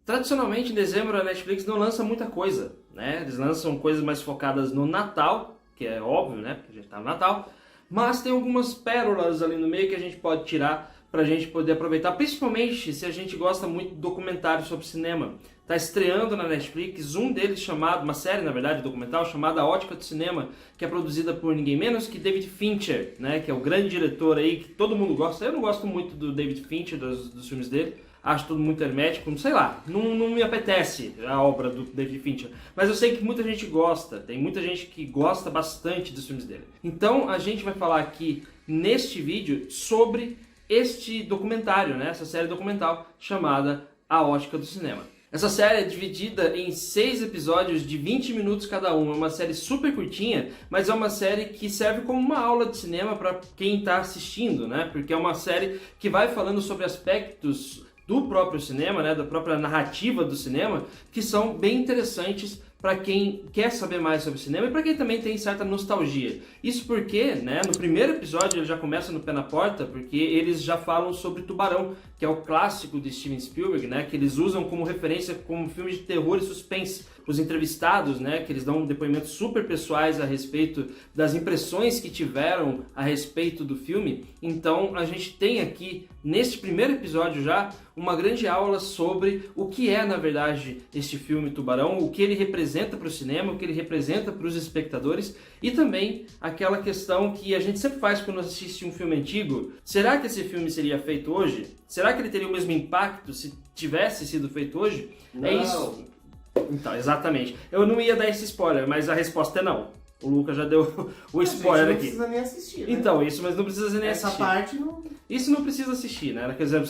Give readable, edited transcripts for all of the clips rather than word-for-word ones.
Tradicionalmente, em dezembro, a Netflix não lança muita coisa, né? Eles lançam coisas mais focadas no Natal, que é óbvio, né? Porque a gente tá no Natal. Mas tem algumas pérolas ali no meio que a gente pode tirar pra gente poder aproveitar, principalmente se a gente gosta muito de documentários sobre cinema. Tá estreando na Netflix um deles chamado, uma série na verdade, documental, chamada A Ótica do Cinema, que é produzida por ninguém menos que David Fincher, né? Que é o grande diretor aí que todo mundo gosta. Eu não gosto muito do David Fincher, dos filmes dele. Acho tudo muito hermético, sei lá, não me apetece a obra do David Fincher. Mas eu sei que muita gente gosta, tem muita gente que gosta bastante dos filmes dele. Então a gente vai falar aqui neste vídeo sobre este documentário, né? Essa série documental chamada A Ótica do Cinema. Essa série é dividida em 6 episódios de 20 minutos cada um. É uma série super curtinha, mas é uma série que serve como uma aula de cinema para quem está assistindo, né? Porque é uma série que vai falando sobre aspectos do próprio cinema, né, da própria narrativa do cinema, que são bem interessantes para quem quer saber mais sobre cinema e para quem também tem certa nostalgia. Isso porque, né, no primeiro episódio ele já começa no pé na porta, porque eles já falam sobre Tubarão, que é o clássico de Steven Spielberg, né, que eles usam como referência como filme de terror e suspense. Os entrevistados, né, que eles dão depoimentos super pessoais a respeito das impressões que tiveram a respeito do filme. Então a gente tem aqui, neste primeiro episódio já, uma grande aula sobre o que é, na verdade, este filme Tubarão, o que ele representa para o cinema, o que ele representa para os espectadores e também aquela questão que a gente sempre faz quando assiste um filme antigo. Será que esse filme seria feito hoje? Será que ele teria o mesmo impacto se tivesse sido feito hoje? Não. É isso. Então, exatamente. Eu não ia dar esse spoiler, mas a resposta é não. O Lucas já deu o spoiler aqui. Não precisa nem assistir, né? Então, isso, mas não precisa nem Essa assistir. parte não... Isso não precisa assistir, né? Quer dizer,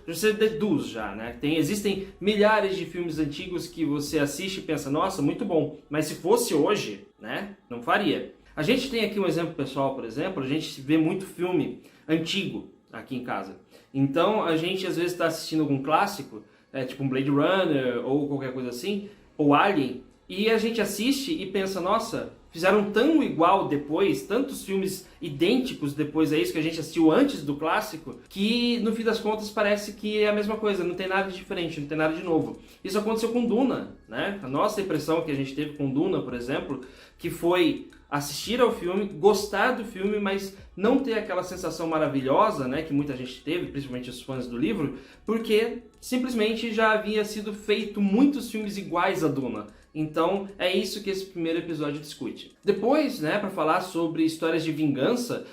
você deduz já, né? Existem milhares de filmes antigos que você assiste e pensa, nossa, muito bom. Mas se fosse hoje, né? Não faria. A gente tem aqui um exemplo pessoal, por exemplo, a gente vê muito filme antigo aqui em casa. Então, a gente às vezes está assistindo algum clássico, tipo um Blade Runner ou qualquer coisa assim, ou Alien, e a gente assiste e pensa, nossa, fizeram tão igual depois, tantos filmes idênticos depois a isso que a gente assistiu antes do clássico, que no fim das contas parece que é a mesma coisa, não tem nada de diferente, não tem nada de novo. Isso aconteceu com Duna, né? A nossa impressão que a gente teve com Duna, por exemplo, que foi assistir ao filme, gostar do filme, mas não ter aquela sensação maravilhosa, né, que muita gente teve, principalmente os fãs do livro, porque simplesmente já havia sido feito muitos filmes iguais a Duna. Então é isso que esse primeiro episódio discute. Depois, né, para falar sobre histórias de vingança,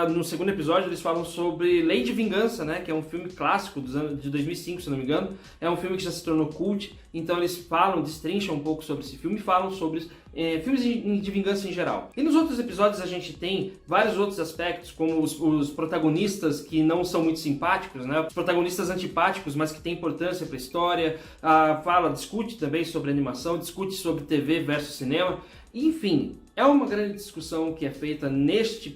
no segundo episódio eles falam sobre Lei de Vingança, né, que é um filme clássico dos anos de 2005, se não me engano. É um filme que já se tornou cult, então eles falam, destrincham um pouco sobre esse filme e falam sobre filmes de vingança em geral. E nos outros episódios a gente tem vários outros aspectos, como os protagonistas que não são muito simpáticos, né, os protagonistas antipáticos, mas que têm importância para a história. Discute também sobre animação, discute sobre TV versus cinema. Enfim, é uma grande discussão que é feita nessa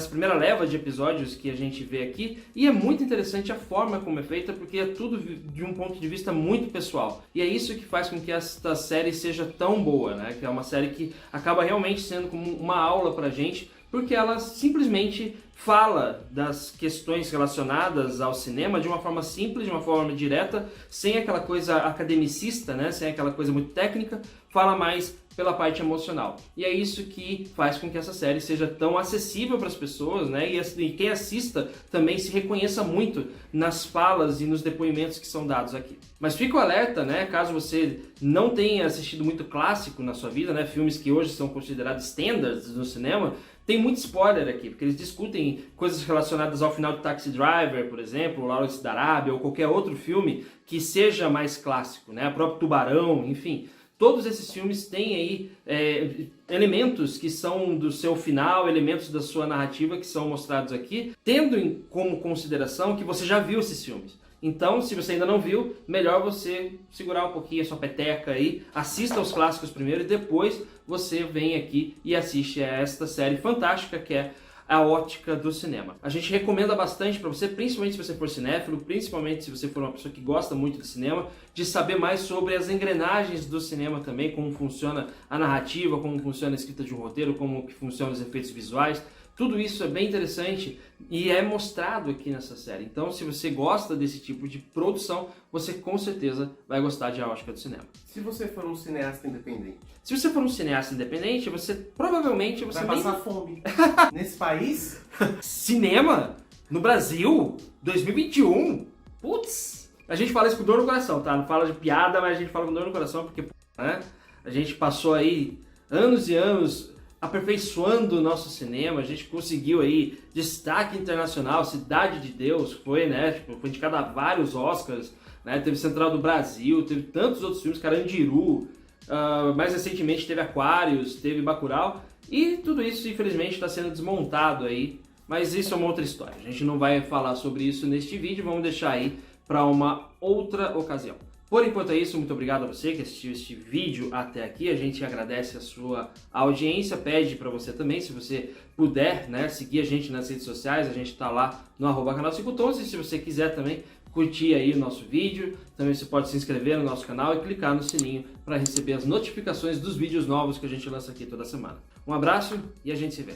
primeira leva de episódios que a gente vê aqui, e é muito interessante a forma como é feita, porque é tudo de um ponto de vista muito pessoal. E é isso que faz com que esta série seja tão boa, né? Que é uma série que acaba realmente sendo como uma aula pra gente, porque ela simplesmente fala das questões relacionadas ao cinema de uma forma simples, de uma forma direta, sem aquela coisa academicista, né? Sem aquela coisa muito técnica, fala mais pela parte emocional. E é isso que faz com que essa série seja tão acessível para as pessoas, né? E quem assista também se reconheça muito nas falas e nos depoimentos que são dados aqui. Mas fica o alerta, né? Caso você não tenha assistido muito clássico na sua vida, né? Filmes que hoje são considerados standards no cinema, tem muito spoiler aqui, porque eles discutem coisas relacionadas ao final de Taxi Driver, por exemplo, Lawrence da Arábia, ou qualquer outro filme que seja mais clássico, né? O próprio Tubarão, enfim. Todos esses filmes têm aí elementos que são do seu final, elementos da sua narrativa que são mostrados aqui, tendo como consideração que você já viu esses filmes. Então, se você ainda não viu, melhor você segurar um pouquinho a sua peteca aí, assista aos clássicos primeiro e depois você vem aqui e assiste a esta série fantástica que é A Ótica do Cinema. A gente recomenda bastante para você, principalmente se você for cinéfilo, principalmente se você for uma pessoa que gosta muito de cinema, de saber mais sobre as engrenagens do cinema também, como funciona a narrativa, como funciona a escrita de um roteiro, como que funcionam os efeitos visuais. tudo isso é bem interessante e é mostrado aqui nessa série. Então, se você gosta desse tipo de produção, você com certeza vai gostar de A Ótica do Cinema. Se você for um cineasta independente. Se você for um cineasta independente, você provavelmente vai passar fome. Nesse país? Cinema? No Brasil? 2021? Putz! A gente fala isso com dor no coração, tá? Não fala de piada, mas a gente fala com dor no coração porque, né? A gente passou aí anos e anos aperfeiçoando o nosso cinema, a gente conseguiu aí destaque internacional, Cidade de Deus, foi, né? Tipo, foi indicado a vários Oscars, né? Teve Central do Brasil, teve tantos outros filmes, Carandiru, mais recentemente teve Aquários, teve Bacurau, e tudo isso, infelizmente, está sendo desmontado aí, mas isso é uma outra história. A gente não vai falar sobre isso neste vídeo, vamos deixar aí para uma outra ocasião. Por enquanto é isso, muito obrigado a você que assistiu este vídeo até aqui, a gente agradece a sua audiência, pede para você também, se você puder, né, seguir a gente nas redes sociais, a gente está lá no @canal 5 Tons, e se você quiser também curtir aí o nosso vídeo, também você pode se inscrever no nosso canal e clicar no sininho para receber as notificações dos vídeos novos que a gente lança aqui toda semana. Um abraço e a gente se vê.